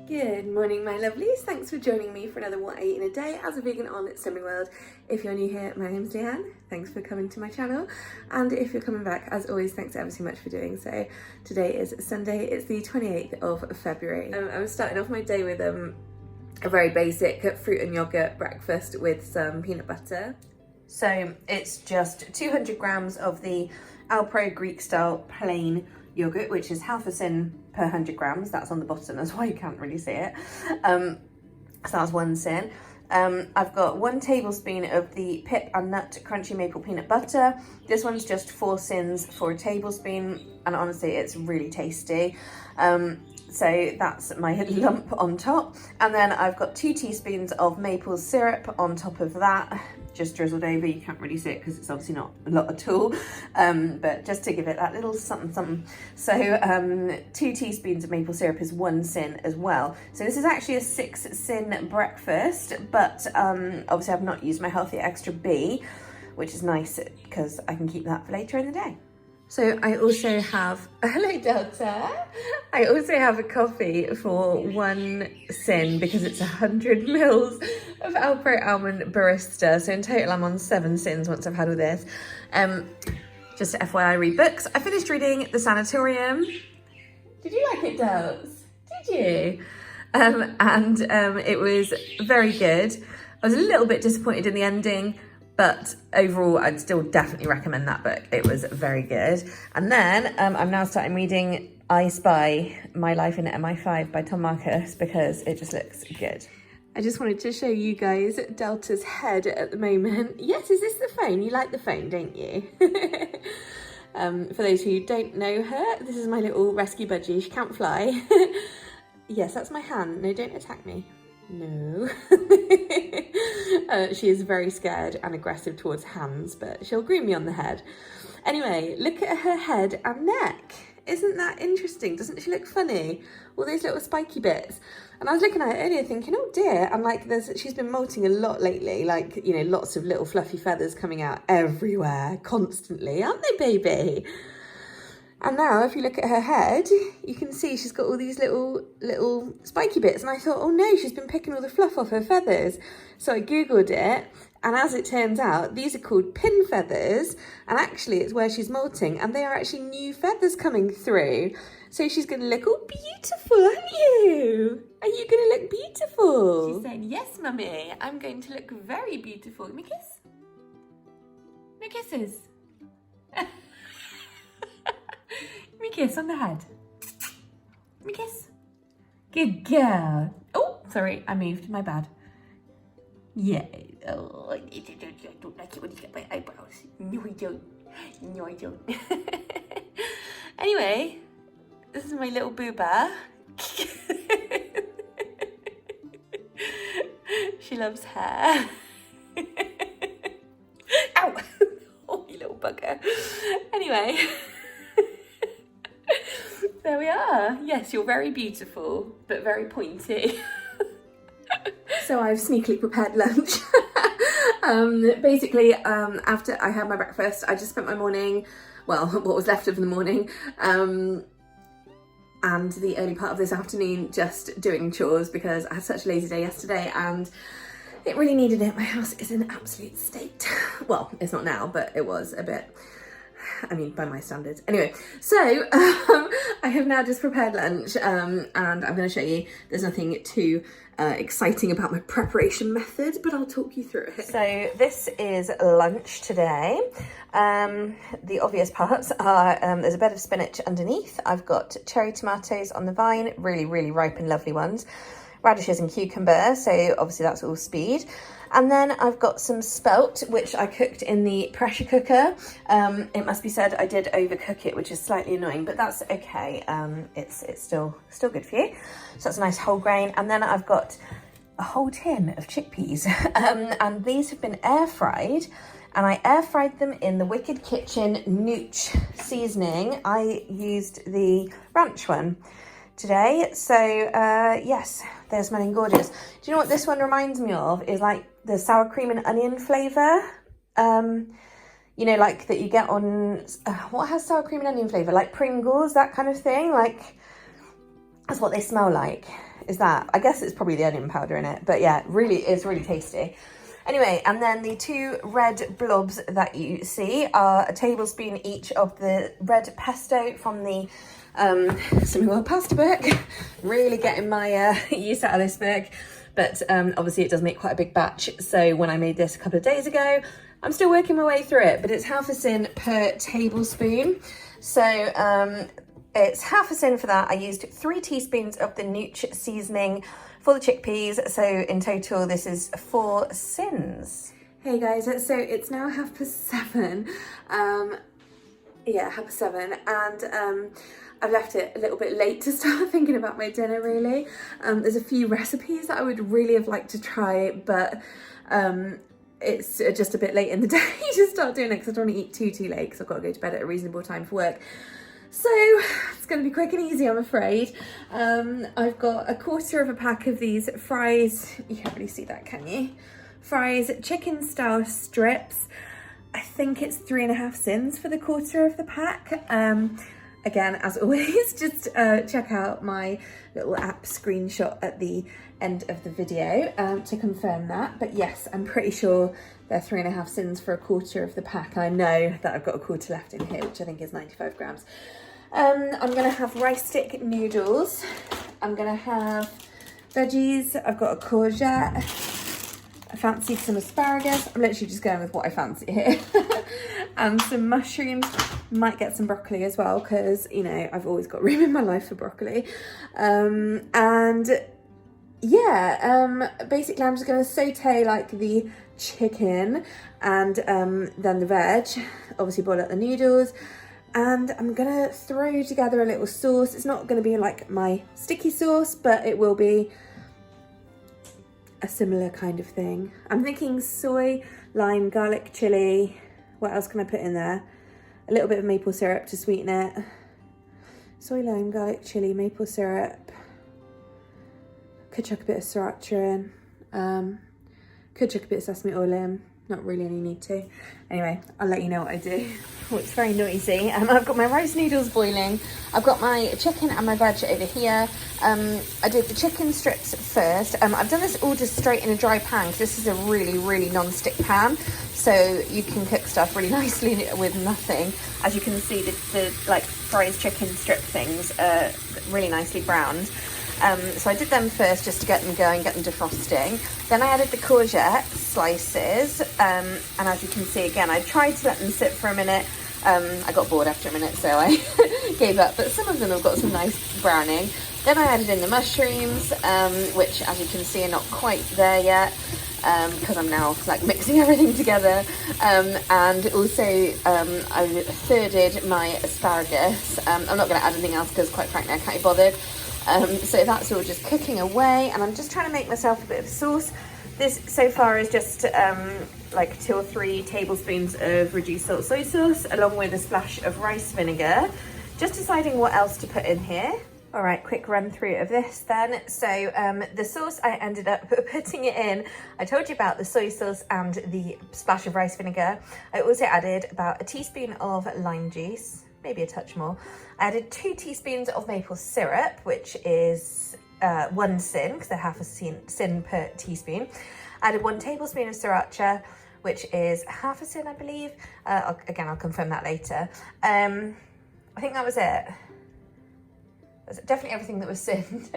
Good morning, my lovelies. Thanks for joining me for another What I Eat in a Day as a vegan on Slimming World. If you're new here, my name's Leanne. Thanks for coming to my channel. And if you're coming back, as always, thanks ever so much for doing so. Today is Sunday. It's the 28th of February. I'm starting off my day with a very basic fruit and yogurt breakfast with some peanut butter. So it's just 200 grams of the Alpro Greek style plain yogurt, which is half a syn per 100 grams. That's on the bottom, that's why you can't really see it. So that's 1 syn. I've got 1 tablespoon of the Pip and Nut crunchy maple peanut butter. This one's just 4 syns for a tablespoon, and honestly it's really tasty. So that's my lump on top. And then I've got 2 teaspoons of maple syrup on top of that, just drizzled over. You can't really see it because it's obviously not a lot at all, but just to give it that little something something. So 2 teaspoons of maple syrup is 1 syn as well. So this is actually a 6 syn breakfast, but obviously I've not used my healthy extra B, which is nice because I can keep that for later in the day. So I also have, hello Delta, I also have a coffee for 1 syn because it's 100 mils of Alpro Almond Barista. So in total I'm on 7 syns once I've had all this. Just FYI, read books. I finished reading The Sanatorium. Did you like it, Delta? Did you? It was very good. I was a little bit disappointed in the ending, but overall, I'd still definitely recommend that book. It was very good. And then I'm now starting reading I Spy, My Life in MI5 by Tom Marcus because it just looks good. I just wanted to show you guys Delta's head at the moment. Yes, is this the phone? You like the phone, don't you? For those who don't know her, this is my little rescue budgie. She can't fly. Yes, that's my hand. No, don't attack me. No. She is very scared and aggressive towards hands, but she'll groom me on the head. Anyway, look at her head and neck. Isn't that interesting? Doesn't she look funny? All those little spiky bits. And I was looking at her earlier thinking, oh dear, and like she's been molting a lot lately, like, you know, lots of little fluffy feathers coming out everywhere, constantly, aren't they, baby? And now, if you look at her head, you can see she's got all these little spiky bits. And I thought, oh no, she's been picking all the fluff off her feathers. So I Googled it. And as it turns out, these are called pin feathers. And actually, it's where she's molting. And they are actually new feathers coming through. So she's going to look all beautiful, aren't you? Are you going to look beautiful? She's saying, yes, mummy, I'm going to look very beautiful. Give me a kiss. No kisses. Give me a kiss on the head. Give me a kiss. Good girl. Oh, sorry, I moved. My bad. Yeah. Oh, I don't like it when you get my eyebrows. No, I don't. No, I don't. Anyway, this is my little booba. She loves hair. Ow! Oh, you little bugger. Anyway. There we are. Yes, you're very beautiful, but very pointy. So I've sneakily prepared lunch. Basically, after I had my breakfast, I just spent my morning, well, what was left of the morning, and the early part of this afternoon just doing chores because I had such a lazy day yesterday and it really needed it. My house is in an absolute state. Well, it's not now, but it was a bit. I mean, by my standards. Anyway, so I have now just prepared lunch and I'm going to show you. There's nothing too exciting about my preparation method, but I'll talk you through it. So this is lunch today. The obvious parts are there's a bed of spinach underneath. I've got cherry tomatoes on the vine, really, really ripe and lovely ones. Radishes and cucumber, so obviously that's all speed. And then I've got some spelt, which I cooked in the pressure cooker. It must be said I did overcook it, which is slightly annoying, but that's okay. It's still good for you. So that's a nice whole grain. And then I've got a whole tin of chickpeas, and these have been air fried. And I air fried them in the Wicked Kitchen Nooch seasoning. I used the ranch one today. So yes, they're smelling gorgeous. Do you know what this one reminds me of? Is like the sour cream and onion flavour. You know, like that you get on, what has sour cream and onion flavour? Like Pringles, that kind of thing. Like, That's what they smell like, is that. I guess it's probably the onion powder in it, but yeah, it's really tasty. Anyway, and then the 2 red blobs that you see are a tablespoon each of the red pesto from the Slimming World pasta book. Really getting my use out of this book, but obviously it does make quite a big batch. So when I made this a couple of days ago, I'm still working my way through it, but it's half a syn per tablespoon. So it's half a syn for that. I used 3 teaspoons of the Nooch seasoning for the chickpeas. So in total, this is 4 syns. Hey guys, so it's now 7:30. Yeah, 7:30, and I've left it a little bit late to start thinking about my dinner, really. There's a few recipes that I would really have liked to try, but it's just a bit late in the day to start doing it because I don't want to eat too late because I've got to go to bed at a reasonable time for work. So it's going to be quick and easy, I'm afraid. I've got 1/4 of a pack of these fries. You can't really see that, can you? Fries, chicken style strips. I think it's 3.5 syns for the 1/4 of the pack. Again, as always, just check out my little app screenshot at the end of the video to confirm that. But yes, I'm pretty sure they're 3.5 syns for 1/4 of the pack. I know that I've got 1/4 left in here, which I think is 95 grams. I'm gonna have rice stick noodles. I'm gonna have veggies. I've got a courgette. I fancy some asparagus. I'm literally just going with what I fancy here. And some mushrooms. Might get some broccoli as well because, you know, I've always got room in my life for broccoli. And yeah, basically I'm just going to saute like the chicken and then the veg. Obviously boil up the noodles. And I'm going to throw together a little sauce. It's not going to be like my sticky sauce, but it will be a similar kind of thing. I'm thinking soy, lime, garlic, chili. What else can I put in there? A little bit of maple syrup to sweeten it. Soy, lime, garlic, chili, maple syrup. Could chuck a bit of sriracha in. Could chuck a bit of sesame oil in. Not really any need to. Anyway, I'll let you know what I do. Oh, it's very noisy. I've got my rice noodles boiling. I've got my chicken and my veg over here. I did the chicken strips first. I've done this all just straight in a dry pan because this is a really non-stick pan. So you can cook stuff really nicely with nothing. As you can see, the like fried chicken strip things are really nicely browned. So I did them first just to get them going, get them defrosting. Then I added the courgette slices, and as you can see again, I tried to let them sit for a minute. I got bored after a minute, so I gave up, but some of them have got some nice browning. Then I added in the mushrooms, which as you can see are not quite there yet, because I'm now like mixing everything together. And also I thirded my asparagus. I'm not going to add anything else because quite frankly I can't be bothered. So that's all just cooking away, and I'm just trying to make myself a bit of sauce. This so far is just like 2 or 3 tablespoons of reduced salt soy sauce along with a splash of rice vinegar. Just deciding what else to put in here. All right, quick run through of this then. So the sauce I ended up putting it in, I told you about the soy sauce and the splash of rice vinegar. I also added about a teaspoon of lime juice, maybe a touch more. I added 2 teaspoons of maple syrup, which is 1 syn, because they're half a syn per teaspoon. I added 1 tablespoon of sriracha, which is half a syn, I believe. Again, I'll confirm that later. I think that was it. That's definitely everything that was synned.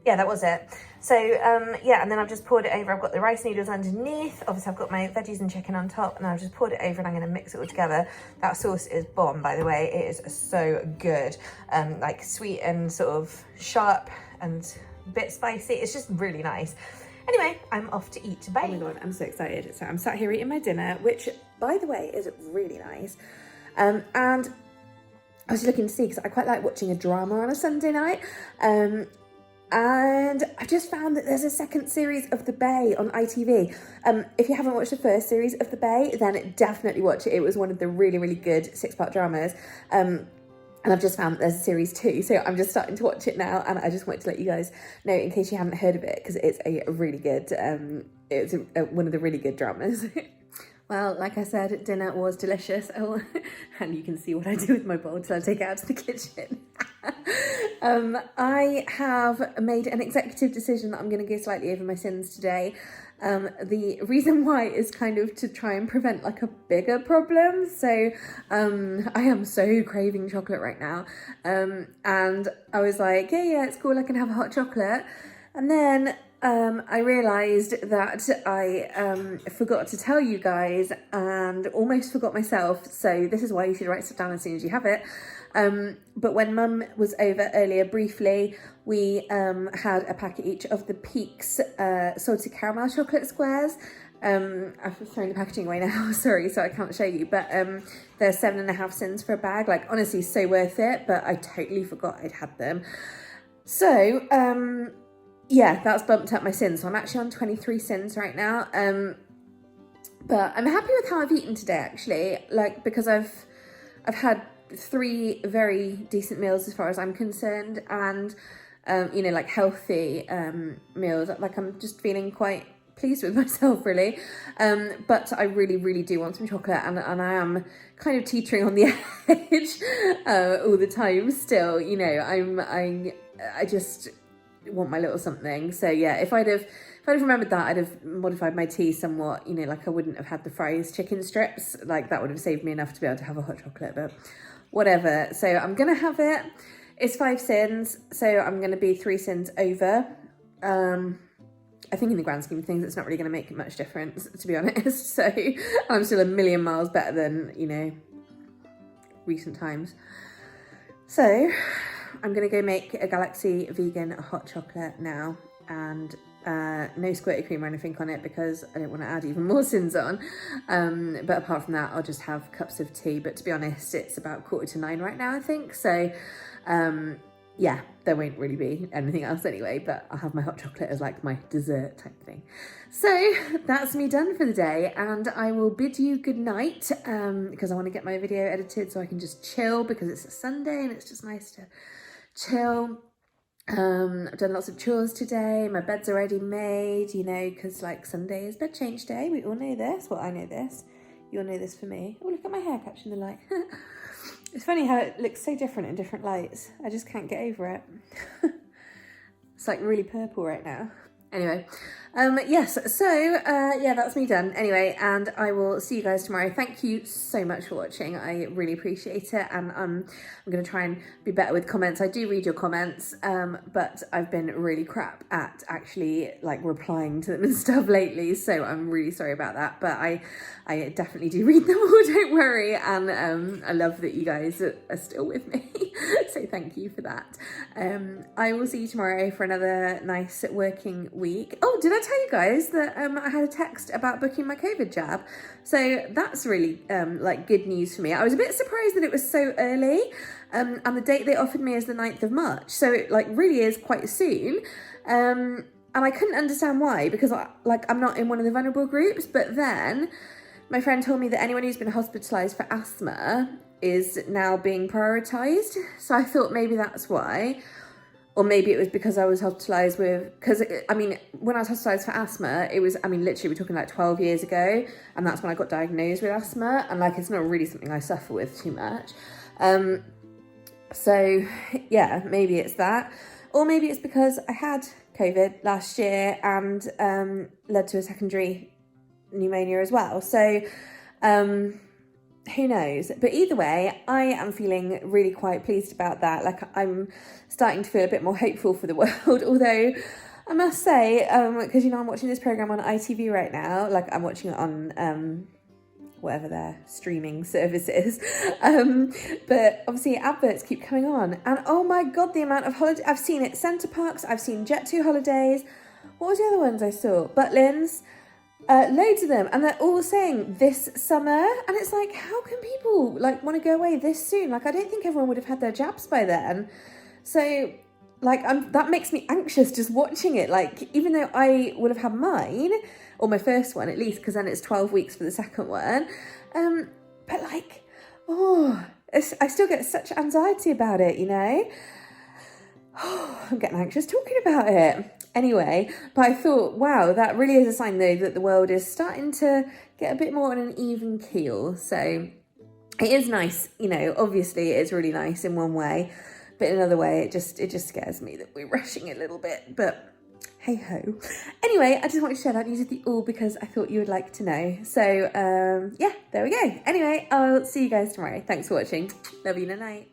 Yeah, that was it. So yeah, and then I've just poured it over. I've got the rice noodles underneath. Obviously I've got my veggies and chicken on top, and I've just poured it over and I'm gonna mix it all together. That sauce is bomb, by the way. It is so good. Like sweet and sort of sharp and a bit spicy. It's just really nice. Anyway, I'm off to eat. Bye. Oh my God, I'm so excited. So I'm sat here eating my dinner, which by the way is really nice. And I was looking to see, because I quite like watching a drama on a Sunday night. And I just found that there's a second series of The Bay on ITV. If you haven't watched the first series of The Bay, then definitely watch it. It was one of the really good 6-part dramas. And I've just found that there's a series 2, so I'm just starting to watch it now, and I just wanted to let you guys know in case you haven't heard of it, because it's a really good, it's one of the really good dramas. Well, like I said, dinner was delicious. Oh, and you can see what I do with my bowl till I take it out to the kitchen. I have made an executive decision that I'm going to go slightly over my sins today. The reason why is kind of to try and prevent like a bigger problem. So I am so craving chocolate right now. And I was like, yeah, it's cool, I can have a hot chocolate. And then I realised that I forgot to tell you guys and almost forgot myself. So this is why you should write stuff down as soon as you have it. But when Mum was over earlier briefly, we had a packet each of the Peaks salted caramel chocolate squares. I've thrown the packaging away now, sorry, so I can't show you, but they're 7.5 cents for a bag. Like, honestly, so worth it, but I totally forgot I'd had them. So, yeah, that's bumped up my sins. So I'm actually on 23 sins right now. But I'm happy with how I've eaten today, actually, like, because I've had 3 very decent meals as far as I'm concerned, and you know, like healthy meals. Like, I'm just feeling quite pleased with myself, really. But I really do want some chocolate, and I am kind of teetering on the edge all the time still, you know. I just want my little something. So yeah, if I'd have remembered that, I'd have modified my tea somewhat, you know, like I wouldn't have had the fries chicken strips. Like, that would have saved me enough to be able to have a hot chocolate, but whatever. So I'm gonna have it. It's 5 sins, so I'm gonna be 3 sins over. I think in the grand scheme of things, it's not really gonna make much difference, to be honest. So I'm still a million miles better than, you know, recent times. So I'm gonna go make a Galaxy vegan hot chocolate now, and no squirty cream or anything on it because I don't want to add even more sins on. But apart from that, I'll just have cups of tea. But to be honest, it's about 8:45 right now, I think. So yeah, there won't really be anything else anyway, but I'll have my hot chocolate as like my dessert type thing. So that's me done for the day, and I will bid you good night because I want to get my video edited so I can just chill, because it's a Sunday and it's just nice to chill. I've done lots of chores today. My bed's already made, you know, because like Sunday is bed change day. We all know this. Well, I know this. You all know this for me. Oh, look at my hair catching the light. It's funny how it looks so different in different lights. I just can't get over it. It's like really purple right now. Anyway, yes, so yeah, that's me done anyway, and I will see you guys tomorrow. Thank you so much for watching. I really appreciate it, and I'm going to try and be better with comments. I do read your comments, but I've been really crap at actually like replying to them and stuff lately, so I'm really sorry about that, but I definitely do read them all, don't worry, and I love that you guys are still with me, so thank you for that. I will see you tomorrow for another nice working week. Oh, did I tell you guys that I had a text about booking my COVID jab? So that's really like good news for me. I was a bit surprised that it was so early, and the date they offered me is the 9th of March. So it like really is quite soon. And I couldn't understand why, because I'm not in one of the vulnerable groups, but then my friend told me that anyone who's been hospitalised for asthma is now being prioritised. So I thought maybe that's why. Or maybe it was because I was hospitalised because I mean, when I was hospitalised for asthma, it was, I mean, literally we're talking like 12 years ago, and that's when I got diagnosed with asthma, and like, it's not really something I suffer with too much. So yeah, maybe it's that. Or maybe it's because I had COVID last year and led to a secondary pneumonia as well. So who knows? But either way, I am feeling really quite pleased about that. Like, I'm starting to feel a bit more hopeful for the world, although I must say, because, you know, I'm watching this programme on ITV right now, like I'm watching it on whatever their streaming service is, but obviously adverts keep coming on, and oh my god, the amount of holidays I've seen. It Centre Parks, I've seen Jet2 holidays, what was the other ones I saw? Butlins. Loads of them, and they're all saying this summer, and it's like, how can people like want to go away this soon? Like, I don't think everyone would have had their jabs by then. So like, that makes me anxious just watching it, like, even though I would have had mine, or my first one at least, because then it's 12 weeks for the second one, but like, oh, I still get such anxiety about it, you know. Oh, I'm getting anxious talking about it. Anyway, but I thought, wow, that really is a sign though that the world is starting to get a bit more on an even keel. So it is nice, you know, obviously it is really nice in one way, but in another way, it just scares me that we're rushing a little bit, but hey ho. Anyway, I just wanted to share that news with you all because I thought you would like to know. So yeah, there we go. Anyway, I'll see you guys tomorrow. Thanks for watching. Love you, night.